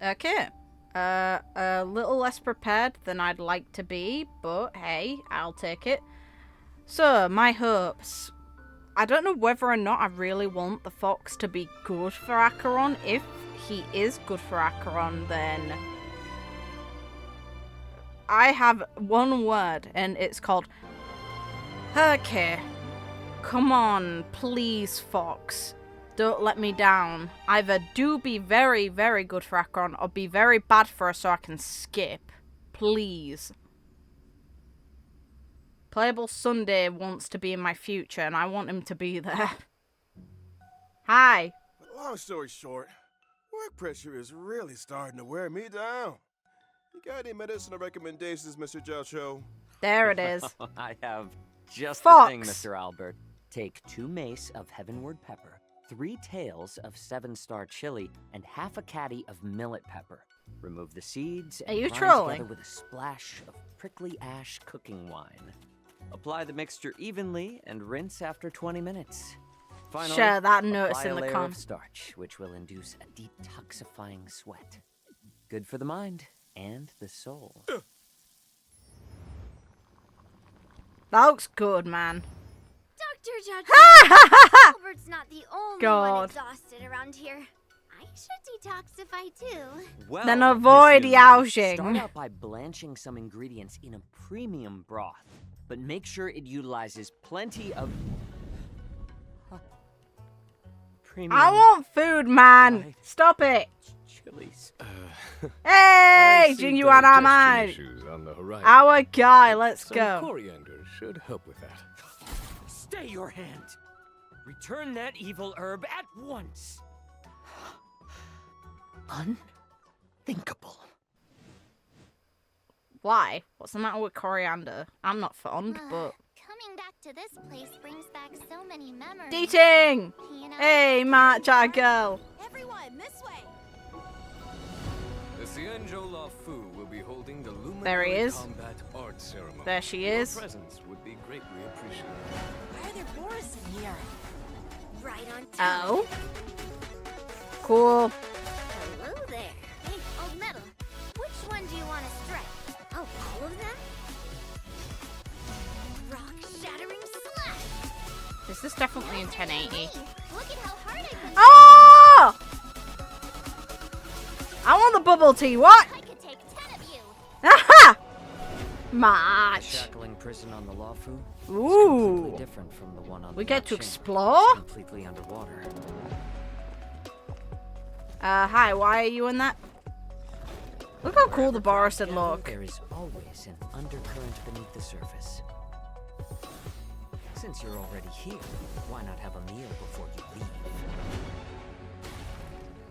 Okay. A little less prepared than I'd like to be, but hey, I'll take it. So, my hopes. I don't know whether or not I really want the fox to be good for Acheron. If he is good for Acheron, then I have one word, and it's called okay. Come on, please, fox. Don't let me down. Either do be very, very good for Acheron, or be very bad for her so I can skip. Please. Playable Sunday wants to be in my future, and I want him to be there. Hi. Long story short, work pressure is really starting to wear me down. You got any medicinal recommendations, Mr. Jocho? There it is. I have just Fox. the thing, Mr. Albert. Take 2 mace of heavenward pepper, 3 tails of 7-star chili, and half a caddy of millet pepper. Remove the seeds and you grind trolling? together with a splash of prickly ash cooking wine. Apply the mixture evenly and rinse after 20 minutes. Finally, Share that notice apply in a the layer comments. of starch, which will induce a detoxifying sweat. Good for the mind and the soul. That looks good, man. Dr. Jocho, Albert's not the only God. one exhausted around here. I should detoxify too. Well, Then avoid Miss yousing. Start out by blanching some ingredients in a premium broth, but make sure it utilizes plenty of premium I want food, man. Right. Stop it. chilies. Hey, Genuine Ahmad. Our guy, let's go. Coriander should help with that. Stay your hand. Return that evil herb at once. Unthinkable. Why? What's the matter with coriander? I'm not fond, but... Coming back to this place brings back so many memories. Dating! You know? Hey, March, our girl. Everyone, this way. The Xianzhou La Fu will be holding the There he Luminary is. Combat Art Ceremony. There she Your is. presence would be greatly appreciated. Why are there Boris in here? Right on time. Oh. Cool. Hello there. Hey, old metal. Which one do you want to strike? Oh, all of them? Rock-shattering slash. Is this definitely in 1080? Hey, look at how hard I can Oh! I want the bubble tea. What? I could take 10 of you. Aha! March. Shackling prison on the Luofu is Ooh. completely different from the one on We the get to Yaoqing. explore? It's completely underwater. Hi, why are you in that? Look how cool the Boris would look. There is always an undercurrent beneath the surface. Since you're already here, why not have a meal before you leave?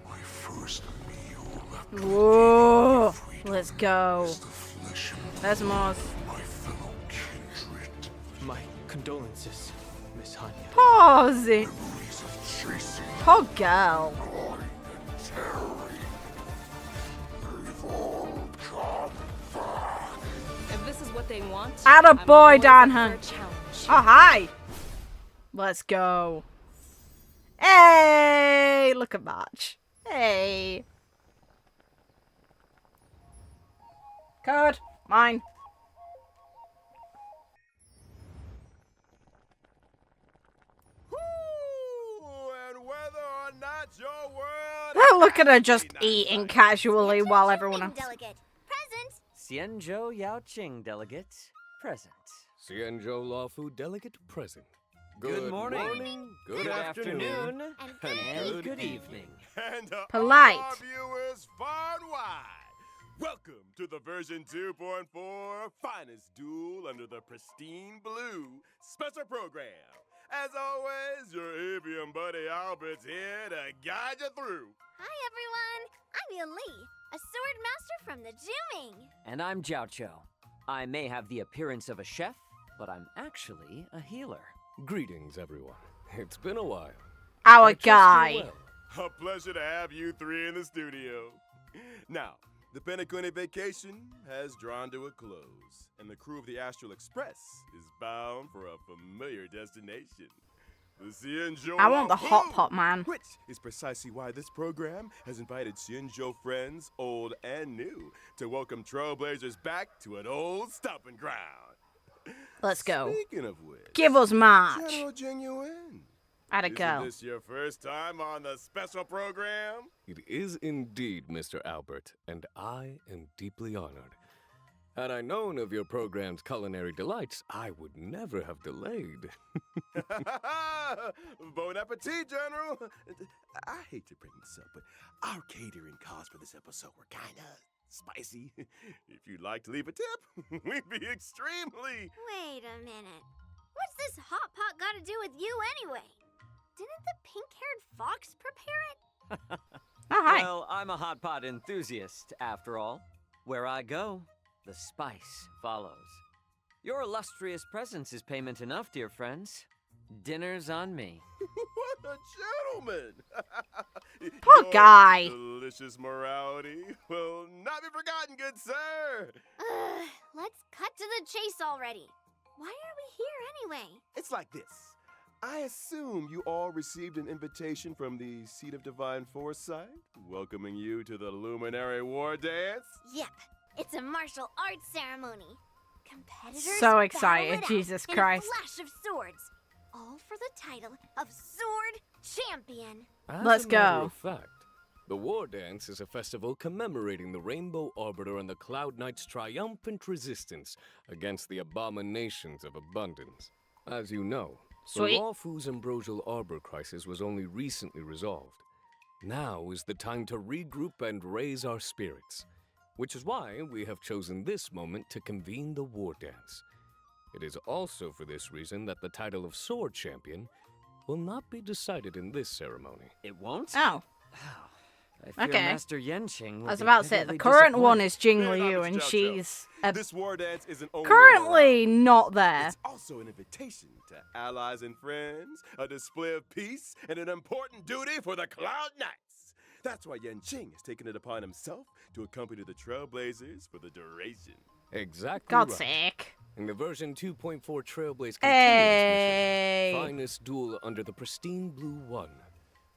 My first meal Whoa. Let's go. is the flesh and There's more. blood of my fellow kindred. My condolences, Miss Hanya. Pause it. Memories of chasing Poor girl. pride and terror. They've all come back. If this is what they want, Atta I'm boy, always Dan up for a Hunt. challenge. Oh, hi. Let's go. Hey, look at March. Hey. Code. Mine. Ooh, and whether or not your world Look at her just Nice. eating casually while everyone else. Delegate. Present. Xianzhou Yaoqing delegate, present. Xianzhou La Fu delegate present. Good morning. Good afternoon. And good evening. And to Polite. all our viewers far and wide. Welcome to the version 2.4 finest duel under the Pristine Blue special program. As always, your avian buddy Albert's here to guide you through. Hi, everyone. I'm Yuli, a sword master from the Juming. And I'm Jiaoqiu. I may have the appearance of a chef, but I'm actually a healer. Greetings, everyone. It's been a while. Our I trust guy. you're well. A pleasure to have you three in the studio. Now, the Penacony vacation has drawn to a close, and the crew of the Astral Express is bound for a familiar destination. the Xianzhou I want the Lafu, hot pot, man. Which is precisely why this program has invited Xianzhou friends, old and new, to welcome Trailblazers back to an old stomping ground. Let's go. Speaking of which, Give us March. General Genuine. How'd it Isn't go? this your first time on the special program? It is indeed, Mr. Albert, and I am deeply honored. Had I known of your program's culinary delights, I would never have delayed. Bon appetit, General. I hate to bring this up, but our catering costs for this episode were kind of spicy. If you'd like to leave a tip, we'd be extremely... Wait a minute. What's this hot pot got to do with you anyway? Didn't the pink-haired fox prepare it? Oh, hi. Well, I'm a hot pot enthusiast, after all. Where I go, the spice follows. Your illustrious presence is payment enough, dear friends. Dinner's on me. What a gentleman! Poor Your guy. Delicious morality will not be forgotten, good sir. Let's cut to the chase already. Why are we here anyway? It's like this. I assume you all received an invitation from the Seat of Divine Foresight, welcoming you to the Luminary War Dance. Yep, it's a martial arts ceremony. Competitors So battle excited, it out Jesus in Christ. a flash of swords, all for the title of Sword Champion. Let's As a matter go. of fact, the War Dance is a festival commemorating the Rainbow Arbiter and the Cloud Knight's triumphant resistance against the abominations of abundance. As you know, Sweet. the Lafu's ambrosial arbor crisis was only recently resolved. Now is the time to regroup and raise our spirits, which is why we have chosen this moment to convene the War Dance. It is also for this reason that the title of Sword Champion will not be decided in this ceremony. It won't? Oh. I fear Okay. Master Yenching will I was be about to say, the bitterly current one disappointed. is Jing Fair Liu, enough, and Mr. Zhao she's This war dance isn't only currently not there. It's also an invitation to allies and friends, a display of peace, and an important duty for the Cloud Knights. That's why Yenching has taken it upon himself to accompany the Trailblazers for the duration. Exactly God's right. sake. In the version 2.4 Trailblaze Continuous Hey. mission, Finest Duel under the Pristine Blue 1,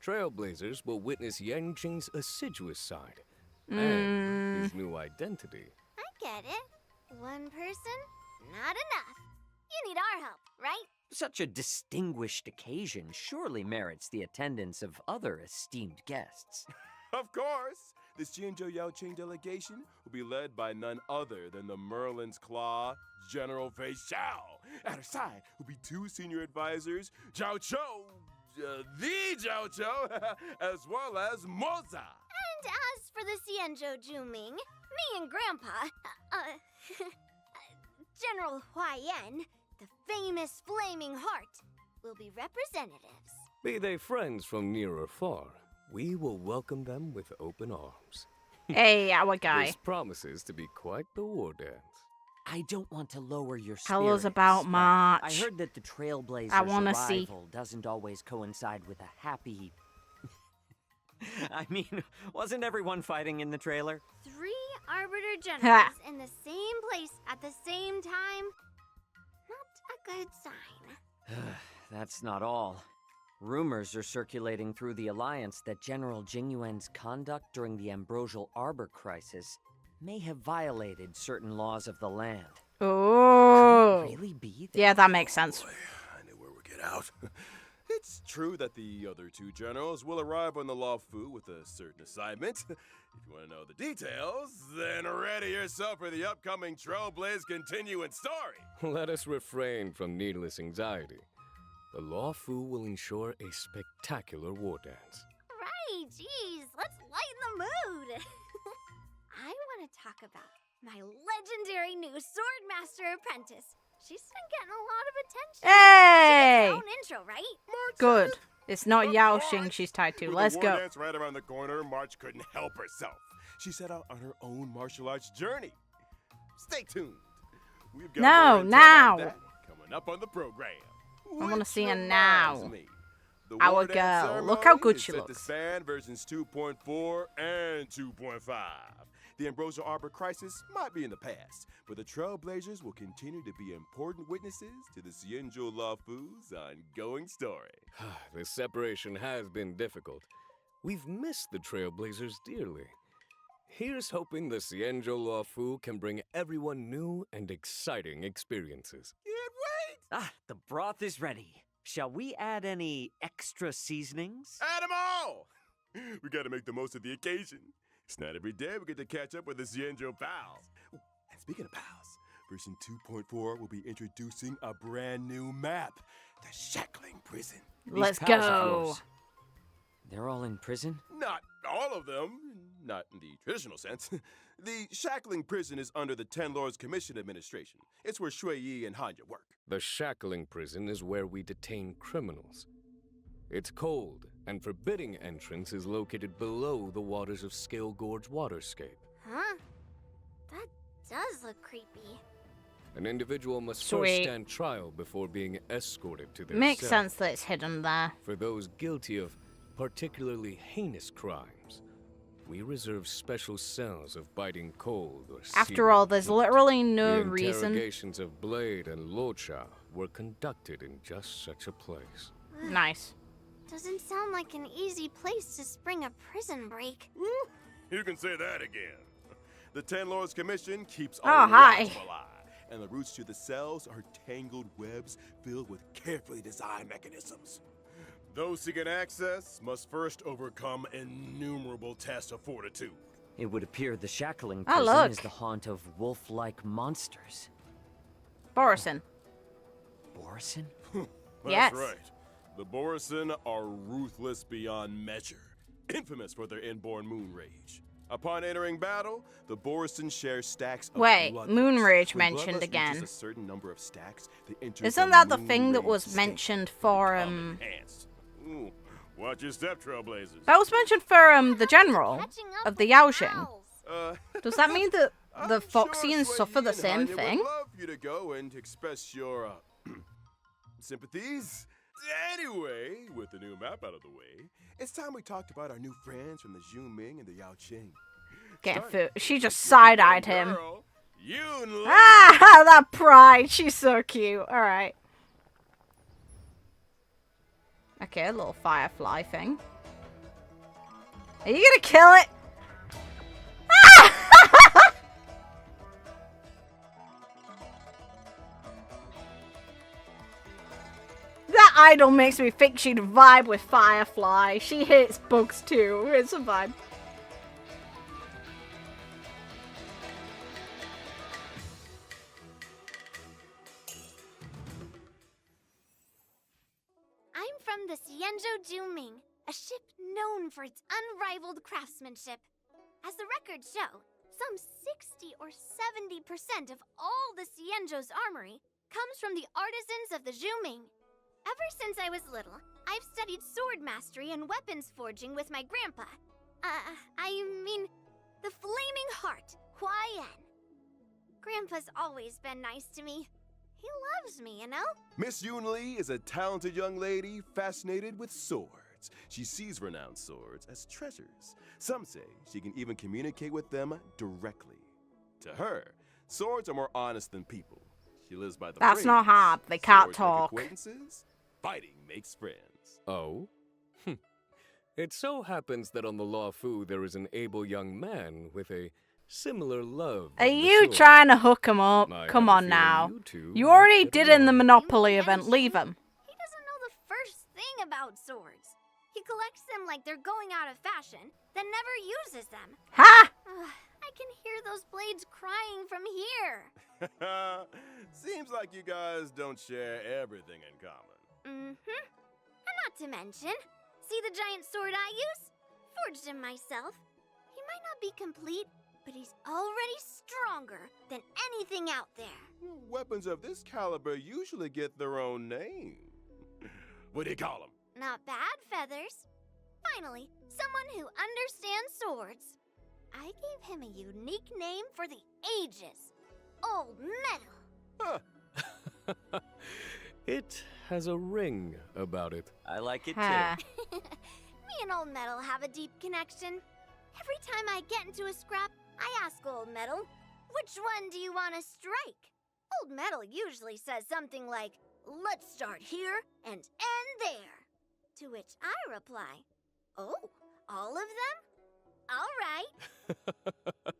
Trailblazers will witness Yenching's assiduous side and his new identity. I get it. One person, not enough. You need our help, right? Such a distinguished occasion surely merits the attendance of other esteemed guests. Of course, the Xianzhou Yaoqing delegation will be led by none other than the Merlin's Claw, General Fei Xiao. At her side will be two senior advisors, Zhao Chou, the Zhao Chou, as well as Moza. And as for the Xianzhou Juming, me and Grandpa, General Huaiyan, the famous Flaming Heart, will be representatives. Be they friends from near or far, we will welcome them with open arms. Hey, our guy. This promises to be quite the war dance. I don't want to lower your spirits. Tell us about but March. I heard that the Trailblazers' I wanna arrival see. doesn't always coincide with a happy... I mean, wasn't everyone fighting in the trailer? 3 Arbiter Generals in the same place at the same time? Not a good sign. That's not all. Rumors are circulating through the Alliance that General Jingyuan's conduct during the Ambrosial Arbor crisis may have violated certain laws of the land. Oh. Could it really be that Yeah, that makes sense. I knew where we'd get out. It's true that the other two generals will arrive on the Lafu with a certain assignment. If you want to know the details, then ready yourself for the upcoming Trailblaze continuing story. Let us refrain from needless anxiety. The Lafu will ensure a spectacular war dance. Right, geez, let's lighten the mood. I want to talk about my legendary new Swordmaster apprentice. She's been getting a lot of attention. Hey! She gets her own intro, right? Good. It's not Of Yao course. Xing she's tied to. With Let's the war go. dance right around the corner, March couldn't help herself. She set out on her own martial arts journey. Stay tuned. We've got No, more intel now. on that coming up on the program. wanna Which see her reminds now. me, the Our war dance girl. Look how ceremony good is she set looks. to span versions 2.4 and 2.5. The Ambrosial Arbor crisis might be in the past, but the Trailblazers will continue to be important witnesses to the Xianzhou Laofu's ongoing story. This separation has been difficult. We've missed the Trailblazers dearly. Here's hoping the Xianzhou Laofu can bring everyone new and exciting experiences. Can't wait! Ah, the broth is ready. Shall we add any extra seasonings? Add 'em all! We gotta make the most of the occasion. It's not every day we get to catch up with the Xianzhou pals. Ooh, and speaking of pals, version 2.4 will be introducing a brand new map, the Shackling Prison. Let's These pals of go. yours, they're all in prison? Not all of them, not in the traditional sense. The Shackling Prison is under the Ten Lords Commission administration. It's where Shui Yi and Hanya work. The Shackling Prison is where we detain criminals. It's cold, and forbidding entrance is located below the waters of Scale Gorge waterscape. Huh? That does look creepy. An individual must Sweet. first stand trial before being escorted to their Makes cell. sense that it's hidden there. For those guilty of particularly heinous crimes, we reserve special cells of biting cold or After all, searing there's heat. literally no The reason. interrogations of Blade and Locha were conducted in just such a place. Nice. Doesn't sound like an easy place to spring a prison break. You can say that again. The Ten Lords Commission keeps Oh, all hi. rats alive, and the routes to the cells are tangled webs filled with carefully designed mechanisms. Those seeking access must first overcome innumerable tests of fortitude. It would appear the Shackling Oh, Prison look. is the haunt of wolf-like monsters. Borison. Borison? That's Yes. right. The Borison are ruthless beyond measure, infamous for their inborn moon rage. Upon entering battle, the Borison share stacks of Wait, bloodlust. moon rage When mentioned bloodlust again. reaches a certain number of stacks, they enter Isn't that the moon thing that rage was state, mentioned for, become enhanced. Ooh, watch your step, Trailblazers. That was mentioned for, the general Catching up of the with Yaoxing. pals. Does that mean that the I'm Foxians sure suffer the Sui Yi same and Hanya thing? would love you to go and express your sympathies. Anyway, with the new map out of the way, it's time we talked about our new friends from the Zhuming and the Yaoqing. Get food. She just side-eyed him. Girl, Yun Li. Ah, that pride. She's so cute. All right. Okay, a little firefly thing. Are you gonna kill it? Ah! That idol makes me think she'd vibe with Firefly. She hates bugs too. It's a vibe. I'm from the Xianzhou Juming, a ship known for its unrivaled craftsmanship. As the records show, some 60 or 70% of all the Xianzhou's armory comes from the artisans of the Juming. Ever since I was little, I've studied sword mastery and weapons forging with my grandpa. I mean, the Flaming Heart, Huayan. Grandpa's always been nice to me. He loves me, you know? Miss Yun Li is a talented young lady fascinated with swords. She sees renowned swords as treasures. Some say she can even communicate with them directly. To her, swords are more honest than people. She lives by the That's not phrase, hard. They can't "Swords make talk." acquaintances, fighting makes friends. Oh? It so happens that on the Laofu there is an able young man with a similar love. Are of the you sword. trying to hook him up? I Come have a on feeling now. you two You might already get did in the along. Monopoly You event. mentioned Leave him. He doesn't know the first thing about swords. He collects them like they're going out of fashion, then never uses them. Ha! I can hear those blades crying from here. Seems like you guys don't share everything in common. Mm-hmm. And not to mention, see the giant sword I use? Forged him myself. He might not be complete, but he's already stronger than anything out there. Weapons of this caliber usually get their own name. What do you call them? Not bad, Feathers. Finally, someone who understands swords. I gave him a unique name for the ages. Old Metal. Huh. It has a ring about it. I like it Ha. too. Me and Old Metal have a deep connection. Every time I get into a scrap, I ask Old Metal, which one do you want to strike? Old Metal usually says something like, let's start here and end there. To which I reply, oh, all of them? All right.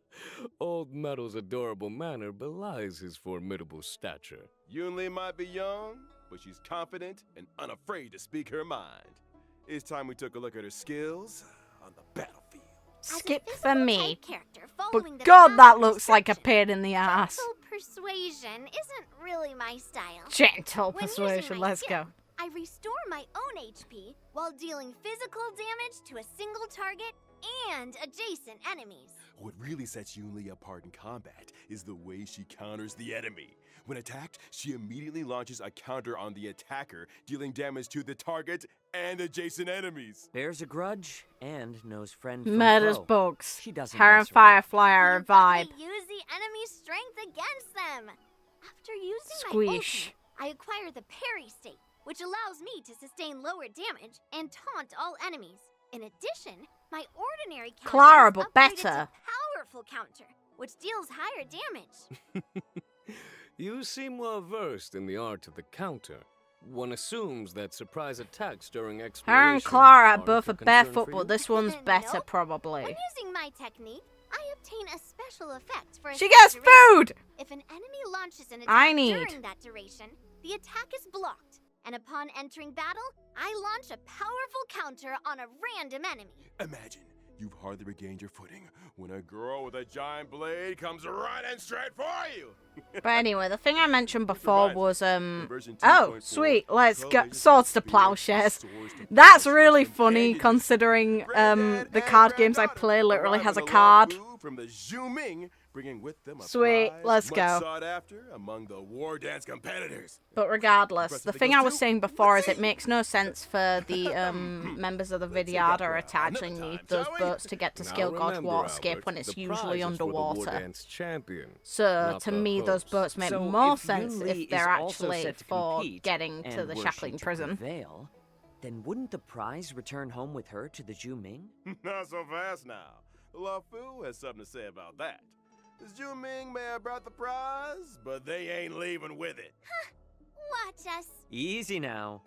Old Metal's adorable manner belies his formidable stature. Yunli might be young, but she's confident and unafraid to speak her mind. It's time we took a look at her skills on the battlefield. Skip for me. But But God, that looks like a pain in the ass. Gentle persuasion isn't really my style. Gentle When persuasion, using my let's skill, go. I restore my own HP while dealing physical damage to a single target and adjacent enemies. What really sets Yunli apart in combat is the way she counters the enemy. When attacked, she immediately launches a counter on the attacker, dealing damage to the target and adjacent enemies. Bears a grudge and knows friend from Murders foe. bugs. She doesn't Her and mess around. Firefly are a You let vibe. me use the enemy's strength against them. After using Squish. my ultimate, I acquire the parry state, which allows me to sustain lower damage and taunt all enemies. In addition, my ordinary counter Clara, is but upgraded to better. powerful counter, which deals higher damage. You seem well versed in the art of the counter. One assumes that surprise attacks during exploration. Her and Clara are aren't both a a concern barefoot, for but you? this one's better, Nope. probably. When using my technique, I obtain a special effect for a She set gets duration. food! If an enemy launches an I attack need. during that duration, the attack is blocked. And upon entering battle, I launch a powerful counter on a random enemy. Imagine you've hardly regained your footing when a girl with a giant blade comes running straight for you. But anyway, the thing I mentioned before was, Version oh, 2.4, sweet, let's go, television swords to spear, plowshares. swords to That's plowshares, really funny, companions. considering, Granddad the and card games I granddaughter play literally arrive has a with card. lawful from the Zhuming, bringing with them a Sweet, prize let's much go. sought after among the war dance competitors. But regardless, Press the the thing fingers I was too. saying before is Let's it see. makes no sense for the members of the Let's take that for Vidyadhara to actually another need time, those shall we? boats to get to Now Skill God remember, Waterscape Albert, when it's the usually prize is for the War underwater. Dance champion, So not to the me, those host. boats make So more if sense Yunli if is they're also actually set to for compete getting to and the were Shackling she to prison. prevail, then wouldn't the prize return home with her to the Zhuming? Not so fast now. La Fu has something to say about that. The Zhuming may have brought the prize, but they ain't leaving with it. Watch us. Easy now.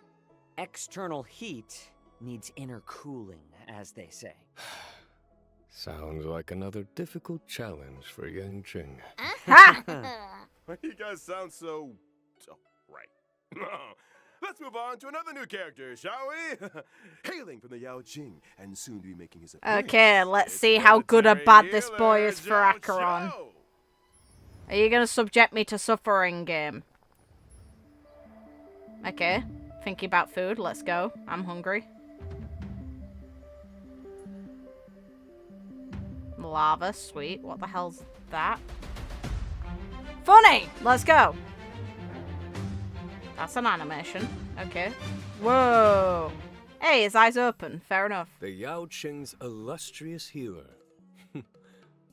External heat needs inner cooling, as they say. Sounds like another difficult challenge for Yang Jing. Ha! Why you guys sound so... Oh, right. Let's move on to another new character, shall we? Hailing from the Yao Jing and soon to be making his appearance. Okay, let's it's see how good or military bad this healer boy is for Zhao Acheron. Zhou. Are you gonna subject me to suffering, game? Okay, thinking about food, let's go. I'm hungry. Lava, sweet. What the hell's that? Funny! Let's go! That's an animation. Okay. Whoa! Hey, his eyes open. Fair enough. The Yao Qing's illustrious healer.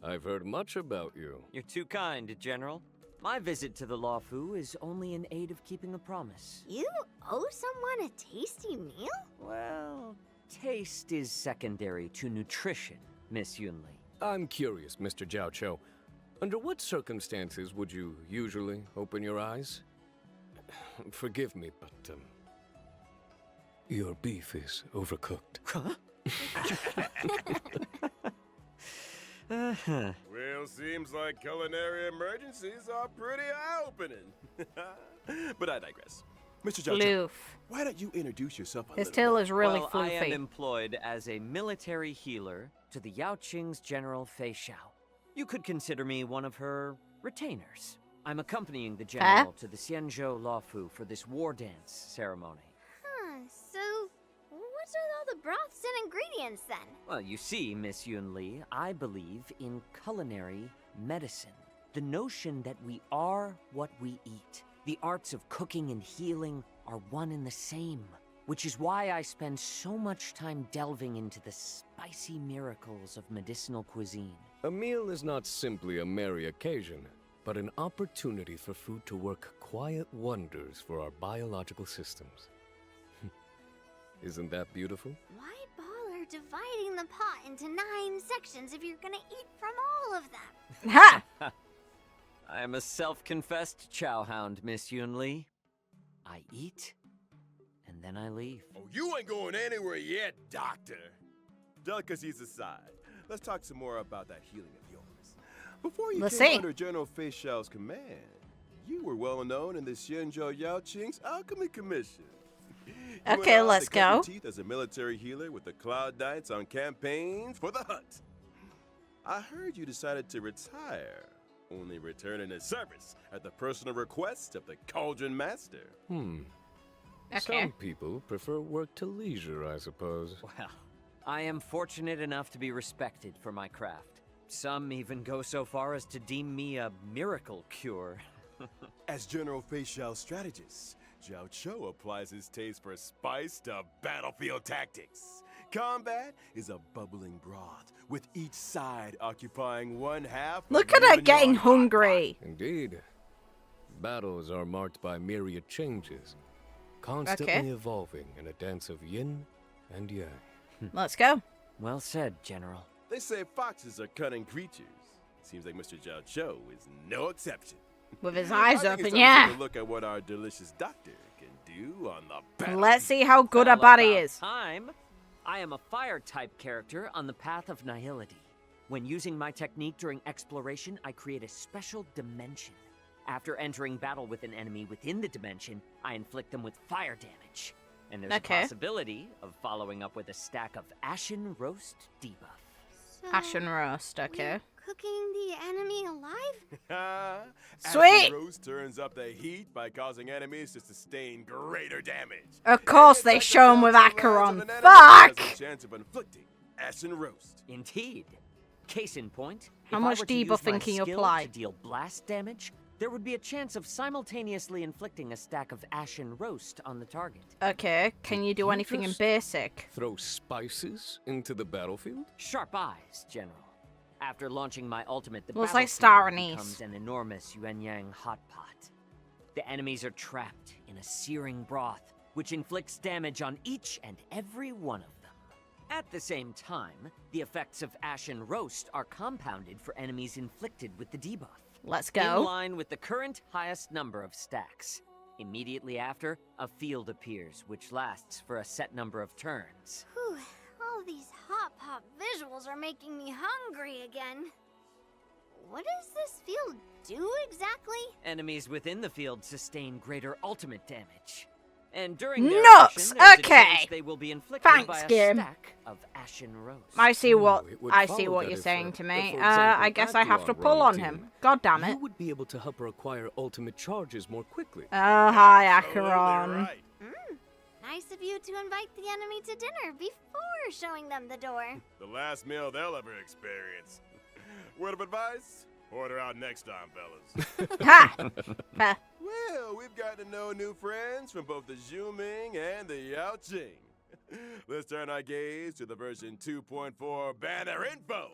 I've heard much about you. You're too kind, General. My visit to the Luofu is only in aid of keeping a promise. You owe someone a tasty meal? Well, taste is secondary to nutrition, Miss Yunli. I'm curious, Mr. Jiao Cho. Under what circumstances would you usually open your eyes? Forgive me, but, your beef is overcooked. Huh? Well, seems like culinary emergencies are pretty eye-opening. But I digress. Mr. Zhao Zhou, Loof. why don't you introduce yourself a His little tail more? is really Well, I am floofy. employed as a military healer to the Yao Qing's General Fei Xiao. You could consider me one of her retainers. I'm accompanying the general to the Xianzhou Luofu for this war dance ceremony. Huh, so what's with all the broths and ingredients then? Well, you see, Miss Yunli, I believe in culinary medicine. The notion that we are what we eat. The arts of cooking and healing are one and the same. Which is why I spend so much time delving into the spicy miracles of medicinal cuisine. A meal is not simply a merry occasion, but an opportunity for food to work quiet wonders for our biological systems. Isn't that beautiful? Why bother dividing cutting the pot into 9 sections if you're gonna eat from all of them. Ha! I am a self-confessed chowhound, Miss Yunli. I eat, and then I leave. Oh, you ain't going anywhere yet, Doctor. Delicacies aside, let's talk some more about that healing of yours. Before you Let's came see. under General Fei Xiao's command, you were well known in the Xianzhou Yaoqing's Alchemy Commission. You went Okay, on let's to cut your go. teeth as a military healer with the Cloud Knights on campaigns for the hunt. I heard you decided to retire, only returning to service at the personal request of the Cauldron Master. Okay. Some people prefer work to leisure, I suppose. Well, I am fortunate enough to be respected for my craft. Some even go so far as to deem me a miracle cure. As General Fei Xiao's strategist, Zhao Cho applies his taste for spice to battlefield tactics. Combat is a bubbling broth, with each side occupying one half. Look of at her you and getting your hot hungry. Indeed. Battles are marked by myriad changes, constantly evolving in a dance of yin and yang. Let's go. Well said, General. pot. They say foxes are cunning creatures. Seems like Mr. Zhao Cho is no exception. With his I eyes think open, it's time to yeah. take a look at what our delicious doctor can do on the battlefield. Let's see how good a Well, body about is. Time. I am a fire-type character on the path of nihility. When using my technique during exploration, I create a special dimension. After entering battle with an enemy within the dimension, I inflict them with fire damage. And there's Okay. a possibility of following up with a stack of Ashen Roast debuff. So, Ashen roast, okay. we're cooking the enemy alive? Sweet. Ashen Roast turns up the heat by causing enemies to sustain greater damage. Of course Any they type of show him with damage lands on Acheron. an enemy Fuck! has a chance of inflicting Ashen Roast. Indeed. Case in point, How if much I were to use my debuffing can you skill apply? to deal blast damage, there would be a chance of simultaneously inflicting a stack of Ashen Roast on the target. Okay, can you do You anything in just- basic? Throw spices into the battlefield? Sharp eyes, General. After launching my ultimate, the Looks like battlefield star anise. becomes an enormous yuan-yang hot pot. The enemies are trapped in a searing broth, which inflicts damage on each and every one of them. At the same time, the effects of Ashen Roast are compounded for enemies inflicted with the debuff. Let's In go. line with the current highest number of stacks. Immediately after, a field appears, which lasts for a set number of turns. Whew, all these hot pop visuals are making me hungry again. What does this field do exactly? Enemies within the field sustain greater ultimate damage. And during their Nuts! action, there's a Okay. chance they will be inflicted Thanks, by a game. stack of Ashen Roast. I see what it would I see follow what that you're if, saying to me. for example, I guess I have to Acheron pull were on the him. team, God damn You it. would be able to help her acquire ultimate charges more quickly. Oh, hi, Absolutely Acheron. right. Nice of you to invite the enemy to dinner before showing them the door. The last meal they'll ever experience. Word of advice? Order out next time, fellas. Ha! Ha. Well, we've got to know new friends from both the Zhuming and the Yaoqing. Let's turn our gaze to the version 2.4 banner info.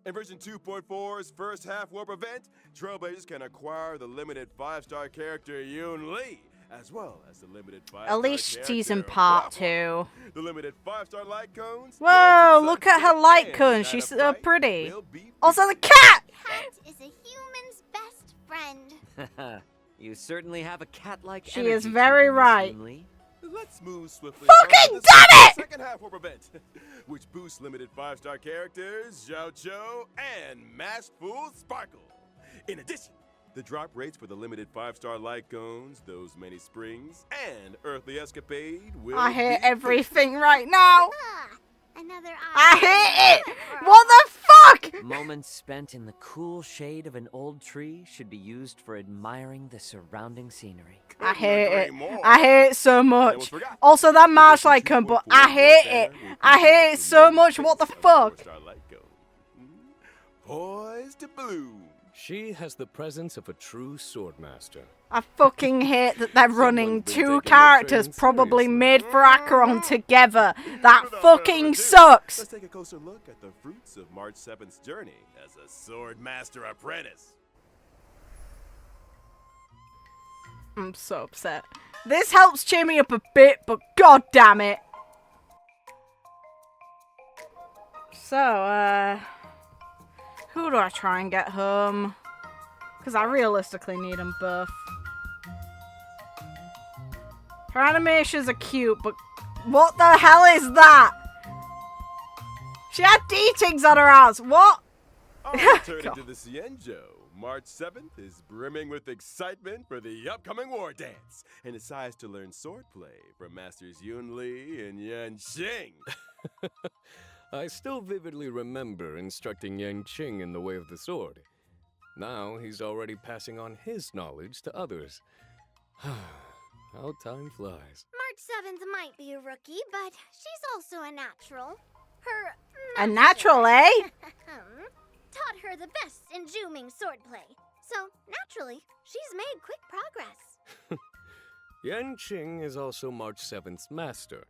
In version 2.4's first half warp event, Trailblazers can acquire the limited 5-star character Yun Li, as well as the limited 5-star At least character she's in part Bravo. 2. The limited 5-star light cones. Whoa, Dance of look at her Sunset, light and cone. Night She's of Fright pretty. will be Also, the featured. cat! Cat is a human's best friend. You certainly have a cat-like She energy is to very you, Miss right. Yunli. Let's move swiftly Fucking on to damn the it! second half warp event, which boosts limited 5-star characters, Zhao Cho, and Masked Fool Sparkle. In addition, the drop rates for the limited 5-star light cones, those many springs, and Earthly Escapade will I hate be everything right now. Ah, another I eye. hate it! What the fuck? Moments spent in the cool shade of an old tree should be used for admiring the surrounding scenery. I Couldn't hate agree it. more. I hate it so And I much. almost forgot. Also, that The march version light cone, but 2.4 I hate banner it. will I feature hate it the so limited much. What the 6-star fuck? 4-star light cone. Poised to bloom. She has the presence of a true swordmaster. I fucking hate that they're running Someone's been 2 taking their characters training probably seriously. made for Acheron together. That Without further fucking ado, sucks. Let's take a closer look at the fruits of March 7th's journey as a sword master apprentice. I'm so upset. This helps cheer me up a bit, but god damn it. So, who do I try and get home? Because I realistically need them both. Her animations are cute, but what the hell is that? She had D-Tings on her ass. What? Returning to the Cienjo, March 7th is brimming with excitement for the upcoming war dance and decides to learn swordplay from Masters Yun Li and Yan Xing. I still vividly remember instructing Yan Qing in the way of the sword. Now he's already passing on his knowledge to others. How time flies. March 7th might be a rookie, but she's also a natural. Her A natural, eh? taught her the best in Juming swordplay. So, naturally, she's made quick progress. Yan Qing is also March 7th's master.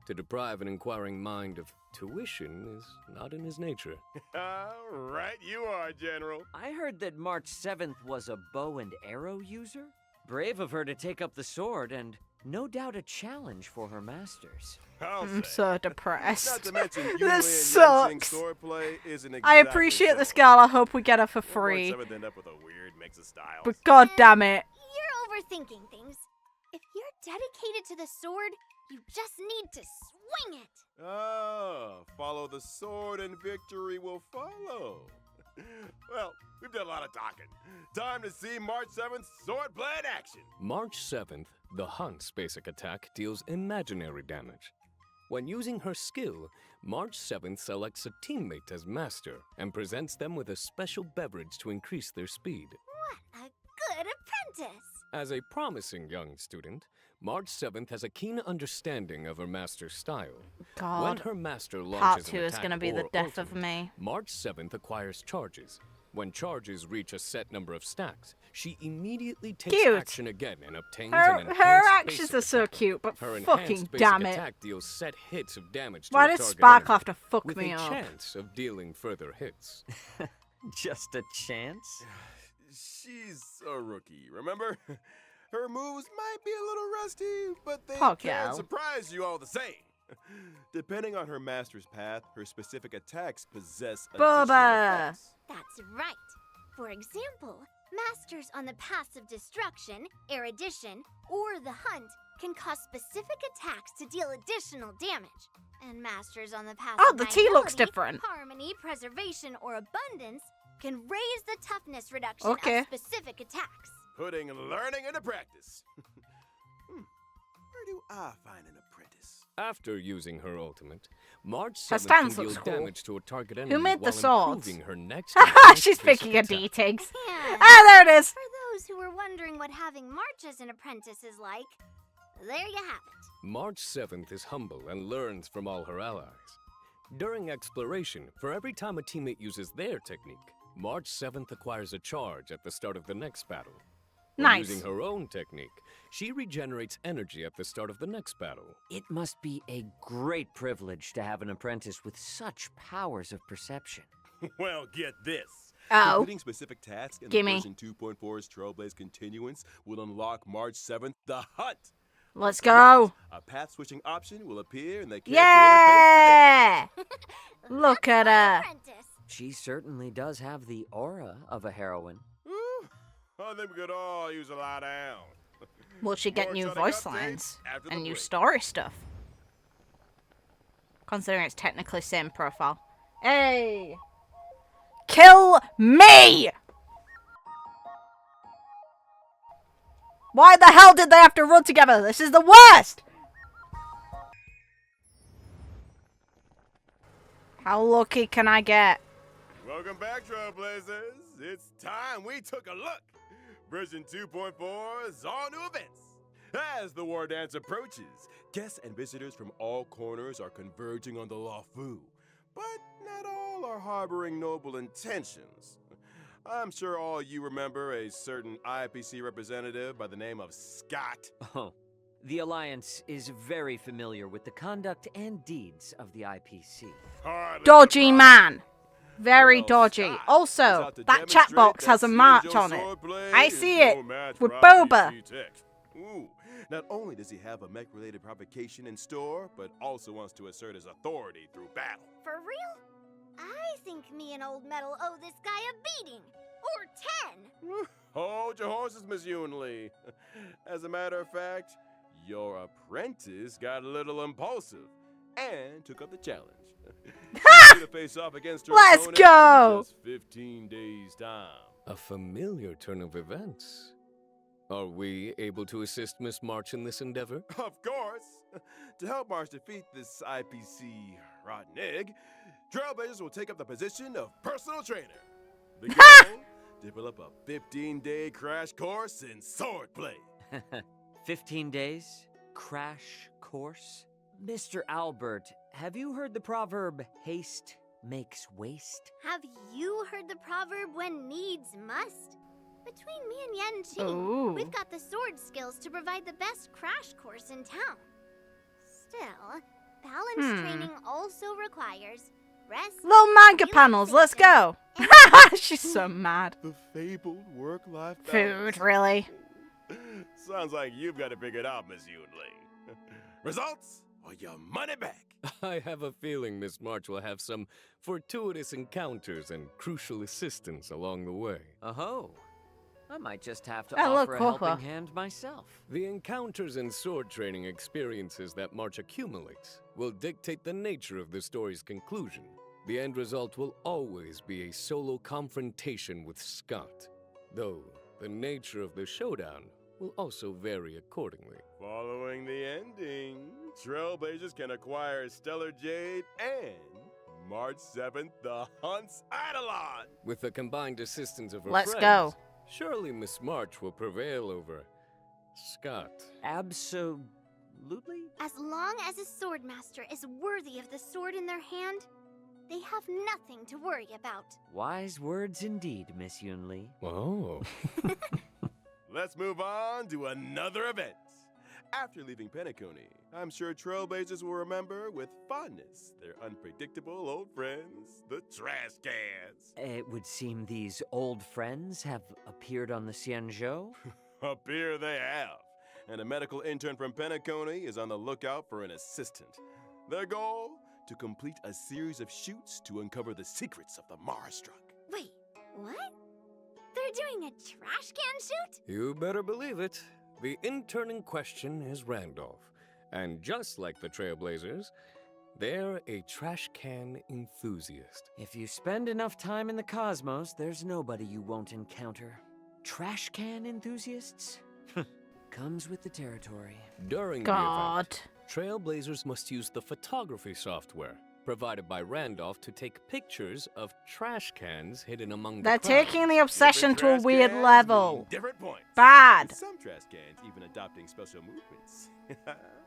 To deprive an inquiring mind of tuition is not in his nature. Right you are, General. I heard that March 7th was a bow and arrow user. Brave of her to take up the sword, and no doubt a challenge for her masters. I'm so depressed. Not to mention, Yun Li This and Yan Xing sucks. swordplay isn't I exactly appreciate this showy. girl. I hope we get her for March free. 7th end up with a weird mix of styles. But god damn it. You're overthinking things. If you're dedicated to the sword, you just need to swing it. Ah, follow the sword and victory will follow. Well, we've done a lot of talking. Time to see March 7th swordplay in action. March 7th, the Hunt's basic attack deals imaginary damage. When using her skill, March 7th selects a teammate as master and presents them with a special beverage to increase their speed. What a good apprentice. As a promising young student, March 7th has a keen understanding of her master's style. When God. her master Part launches 2 an is attack gonna be the or death of ultimate, me. March 7th acquires charges. When charges reach a set number of stacks, she immediately takes Cute. action again and obtains Her, an her enhanced actions basic are so attack. cute, but Her fucking enhanced basic damn it. attack deals set hits of damage to Why a does target Sparkle enemy, have to fuck with me a up? chance of dealing further hits. Just a chance? She's a rookie, remember? Her moves might be a little rusty, but they Fuck can yeah. surprise you all the same. Depending on her master's path, her specific attacks possess additional Bubba. effects. That's right. For example, masters on the paths of destruction, erudition, or the hunt can cause specific attacks to deal additional damage. And masters on the paths Oh, of the tea looks vitality, different. harmony, preservation, or abundance can raise the toughness reduction Okay. of specific attacks. Putting learning into practice. Where do I find an apprentice? After using her ultimate, March Her 7th can stance deal looks cool. damage to a target enemy made the while swords? improving her next Haha, enhanced she's basic picking a attack. D-Tigs. Yeah. Ah, there it is. For those who were wondering what having March as an apprentice is like, there you have it. March 7th is humble and learns from all her allies. During exploration, for every time a teammate uses their technique, March 7th acquires a charge at the start of the next battle. When Nice. using her own technique, she regenerates energy at the start of the next battle. It must be a great privilege to have an apprentice with such powers of perception. Well, get this. Oh. Completing specific tasks in Gimme. version 2.4's Trailblaze Continuance will unlock March 7th the Hunt. Let's go. A path switching option will appear in the character interface. Yeah. Look at her. Apprentice. She certainly does have the aura of a heroine. Woo. I think we could all use a lie down. Will she get More new exciting voice updates lines after the and new break. story stuff? Considering it's technically same profile. Hey! Kill me! Why the hell did they have to run together? This is the worst! How lucky can I get? Welcome back, Trailblazers. It's time we took a look. Version 2.4 is all new events. As the war dance approaches, guests and visitors from all corners are converging on the Lawfu. But not all are harboring noble intentions. I'm sure all you remember a certain IPC representative by the name of Scott. Oh, the Alliance is very familiar with the conduct and deeds of the IPC. Hardly Dodgy surprised. man. Very Well, dodgy. Scott is Also, out to that chat demonstrate box that has a march Cienjo on it. swordplay I is see no it. match With for Boba. IPC tech. Ooh. Not only does he have a mech-related provocation in store, but also wants to assert his authority through battle. For real? I think me and Old Metal owe this guy a beating. Or 10. Hold your horses, Miss Yunli. As a matter of fact, your apprentice got a little impulsive and took up the challenge. To face off against her Let's opponent go! in just 15 days' time. A familiar turn of events. Are we able to assist Miss March in this endeavor? Of course! To help March defeat this IPC rotten egg, Trailblazers will take up the position of personal trainer. The goal? Develop a 15-day crash course in swordplay. 15 days? Crash course? Mr. Albert, have you heard the proverb, haste makes waste? Have you heard the proverb, when needs must? Between me and Yan Qing, Ooh. we've got the sword skills to provide the best crash course in town. Still, balance training also requires rest. Little manga panels, let's go! relaxation, She's so mad. The fabled work-life Food, really? Sounds like you've got it figured out, Miss Yunli. Results or your money back. I have a feeling Miss March will have some fortuitous encounters and crucial assistance along the way. Oh, I might just have to Oh, look, offer a Copa. helping hand myself. The encounters and sword training experiences that March accumulates will dictate the nature of the story's conclusion. The end result will always be a solo confrontation with Scott, though the nature of the showdown will also vary accordingly. Following the ending, Trailblazers can acquire Stellar Jade and March 7th, the Hunt's Eidolon. With the combined assistance of her Let's friends, go. surely Miss March will prevail over Scott. Absolutely? As long as a swordmaster is worthy of the sword in their hand, they have nothing to worry about. Wise words indeed, Miss Yunli. Oh. Let's move on to another event. After leaving Penacony, I'm sure Trailblazers will remember with fondness their unpredictable old friends, the Trash Cans. It would seem these old friends have appeared on the Xianzhou. Up here they have, and a medical intern from Penacony is on the lookout for an assistant. Their goal? To complete a series of shoots to uncover the secrets of the Marstruck. Wait, what? They're doing a trash can shoot? You better believe it. The intern in question is Randolph, and just like the Trailblazers, they're a trash can enthusiast. If you spend enough time in the cosmos, there's nobody you won't encounter. Trash can enthusiasts? Comes with the territory. During God. the event, Trailblazers must use the photography software provided by Randolph to take pictures of trash cans hidden among They're the crowd. taking the obsession Different to a weird trash cans level. mean different points. Bad. With some trash cans even adopting special movements.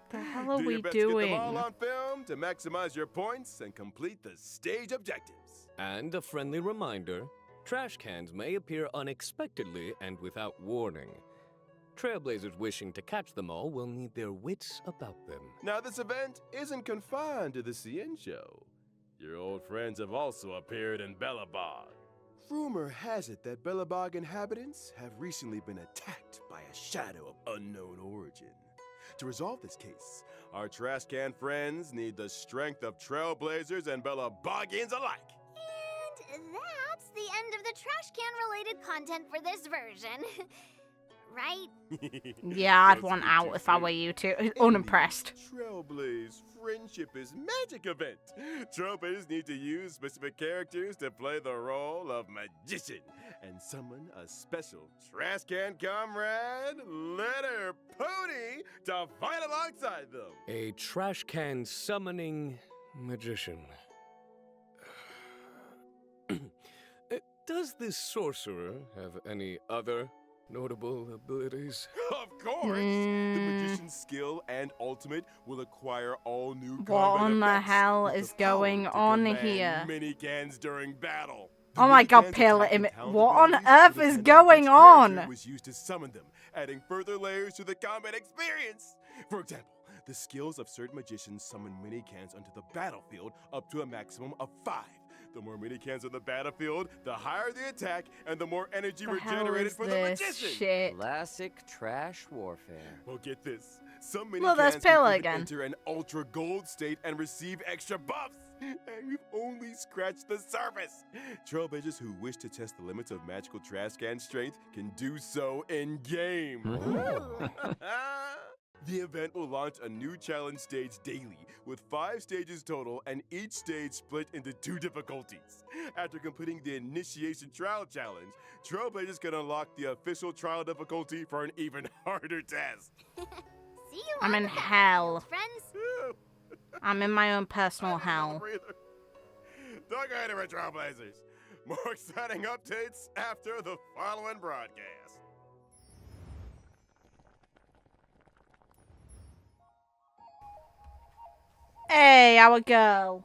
The hell are Do we your best to get doing? them all on film to maximize your points and complete the stage objectives. And a friendly reminder, trash cans may appear unexpectedly and without warning. Trailblazers wishing to catch them all will need their wits about them. Now, this event isn't confined to the Xianzhou. Your old friends have also appeared in Bellabog. Rumor has it that Bellabog inhabitants have recently been attacked by a shadow of unknown origin. To resolve this case, our trash can friends need the strength of Trailblazers and Bellabogians alike. And that's the end of the trash can related content for this version. Right? Yeah, I'd Don't want speak out too if I soon. were you two. In Unimpressed. the Trailblaze Friendship is Magic event. Trailblazers need to use specific characters to play the role of magician and summon a special trash can comrade, Letter Pony, to fight alongside them. A trash can summoning magician. Does this sorcerer have any other notable abilities? Of course! The magician's skill and ultimate will acquire all new What combat on the effects hell with the is power going to on command here? Mini cans during battle. The Oh my god, minicans Pill, attack with talent what on abilities earth will is depend on going which on? character was used to summon them, adding further layers to the combat experience. For example, the skills of certain magicians summon mini cans onto the battlefield up to a maximum of 5. The more mini cans on the battlefield, the higher the attack and the more energy The hell regenerated is for this the magician. shit? Classic trash warfare. Well, get this. Some mini Well, there's cans can Pillar even again. enter an ultra gold state and receive extra buffs. And we've only scratched the surface. Trailblazers who wish to test the limits of magical trash can strength can do so in game. The event will launch a new challenge stage daily with 5 stages total and each stage split into 2 difficulties. After completing the initiation trial challenge, Trailblazers can unlock the official trial difficulty for an even harder test. See you I'm on in the hell. battlefield, friends. I'm in my own personal hell. Don't go anywhere, Trailblazers. More exciting updates after the following broadcast. Hey, our girl.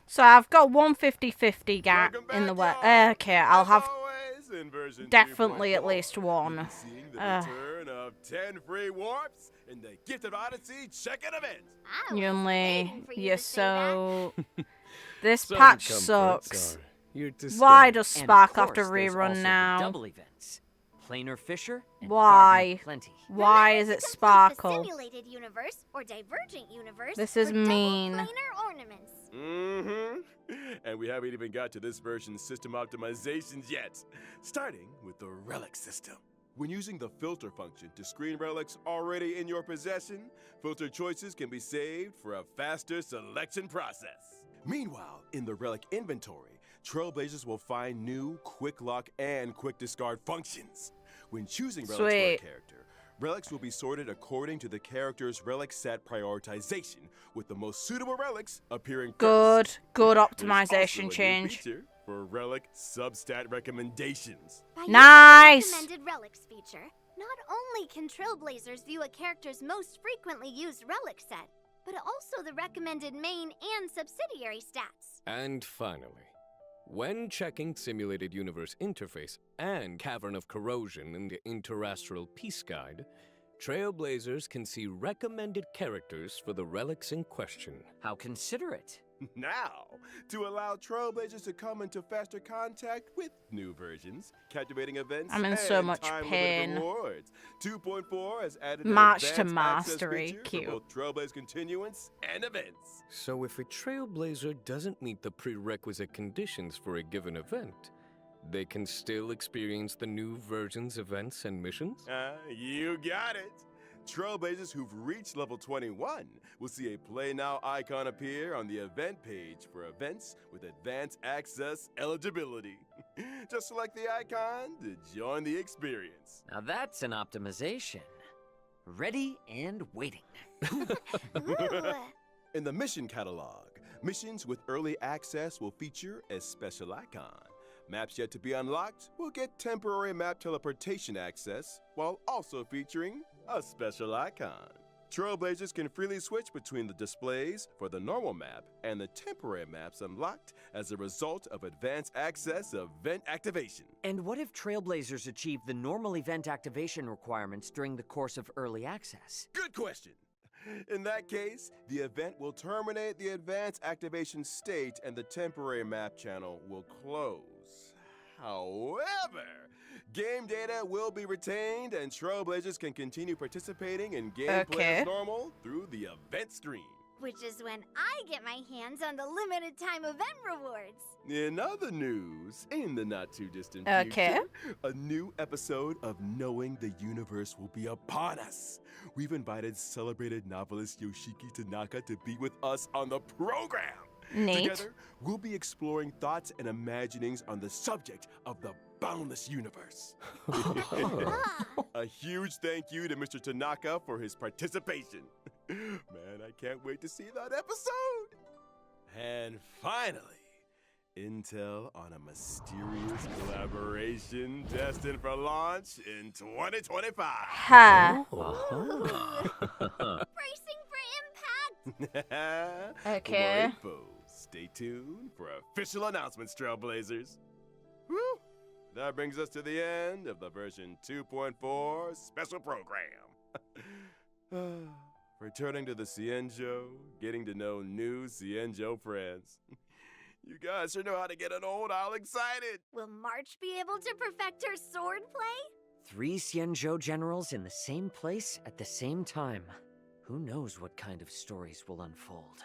So I've got 150-50 gap Welcome in the way. back, y'all. Okay, I'll As have always, in version definitely 2.4, at least we'll one. be seeing the return of 10 free warps in the Gifted Odyssey check-in event. I was Yunli, waiting for you you're to say that. so. This Some patch comforts sucks. are here to Why stay. does And of Spark have to course, there's rerun also now? The double events. Planar Fisher and Why? Garden of Plenty. Why Remember is to it complete Sparkle? The simulated universe or divergent universe. This is for double mean. planar ornaments. And we haven't even got to this version's system optimizations yet. Starting with the relic system. When using the filter function to screen relics already in your possession, filter choices can be saved for a faster selection process. Meanwhile, in the relic inventory, Trailblazers will find new quick lock and quick discard functions. When choosing relics for a Sweet. character, relics will be sorted according to the character's relic set prioritization, with the most suitable relics appearing first. Good There's also a optimization new change. feature for relic substat recommendations. By using Nice. the recommended relics feature, not only can Trailblazers view a character's most frequently used relic set, but also the recommended main and subsidiary stats. And finally, when checking Simulated Universe Interface and Cavern of Corrosion in the Interastral Peace Guide, Trailblazers can see recommended characters for the relics in question. How considerate. Now, to allow Trailblazers to come into faster contact with new versions, captivating events, I'm in and so much time-limited pain. rewards, 2.4 has added an March to advanced access mastery, feature cute. for both Trailblaze Continuance and events. So if a Trailblazer doesn't meet the prerequisite conditions for a given event, they can still experience the new version's events and missions? You got it. Trailblazers who've reached level 21 will see a Play Now icon appear on the event page for events with advanced access eligibility. Just select the icon to join the experience. Now that's an optimization. Ready and waiting. Ooh. In the mission catalog, missions with early access will feature a special icon. Maps yet to be unlocked will get temporary map teleportation access, while also featuring a special icon. Trailblazers can freely switch between the displays for the normal map and the temporary maps unlocked as a result of advanced access event activation. And what if Trailblazers achieve the normal event activation requirements during the course of early access? Good question. In that case, the event will terminate the advanced activation state and the temporary map channel will close. However, game data will be retained and Trailblazers can continue participating in gameplay Okay. as normal through the event stream. Which is when I get my hands on the limited time event rewards. In other news, in the not-too-distant Okay. future, a new episode of Knowing the Universe will be upon us. We've invited celebrated novelist Yoshiki Tanaka to be with us on the program. Neat. Together, we'll be exploring thoughts and imaginings on the subject of the boundless universe. A huge thank you to Mr. Tanaka for his participation. Man, I can't wait to see that episode. And finally, intel on a mysterious collaboration destined for launch in 2025. Ha. Bracing for impact! Okay. For more info, stay tuned for official announcements, Trailblazers. Woo! That brings us to the end of the version 2.4 special program. Returning to the Cienjo, getting to know new Cienjo friends. You guys sure know how to get an old owl excited. Will March be able to perfect her sword play? 3 Xianzhou generals in the same place at the same time. Who knows what kind of stories will unfold?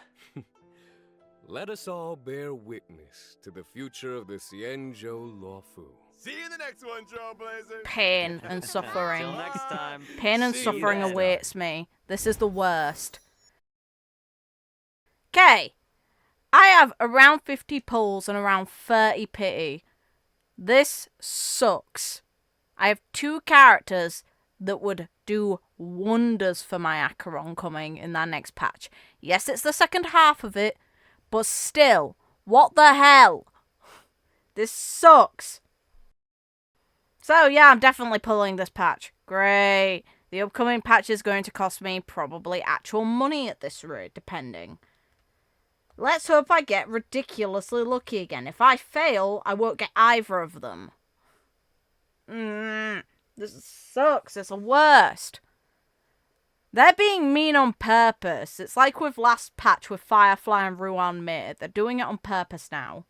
Let us all bear witness to the future of the Xianzhou Luofu. See you in the next one, Trailblazer. Pain and suffering. Till next time. Pain and See you suffering next awaits me. This is the worst. Okay. I have around 50 pulls and around 30 pity. This sucks. I have 2 characters that would do wonders for my Acheron coming in that next patch. Yes, it's the second half of it, but still, what the hell? This sucks. So yeah, I'm definitely pulling this patch. Great. The upcoming patch is going to cost me probably actual money at this rate, depending. Let's hope I get ridiculously lucky again. If I fail, I won't get either of them. This sucks. It's the worst. They're being mean on purpose. It's like with last patch with Firefly and Ruan Mir. They're doing it on purpose now.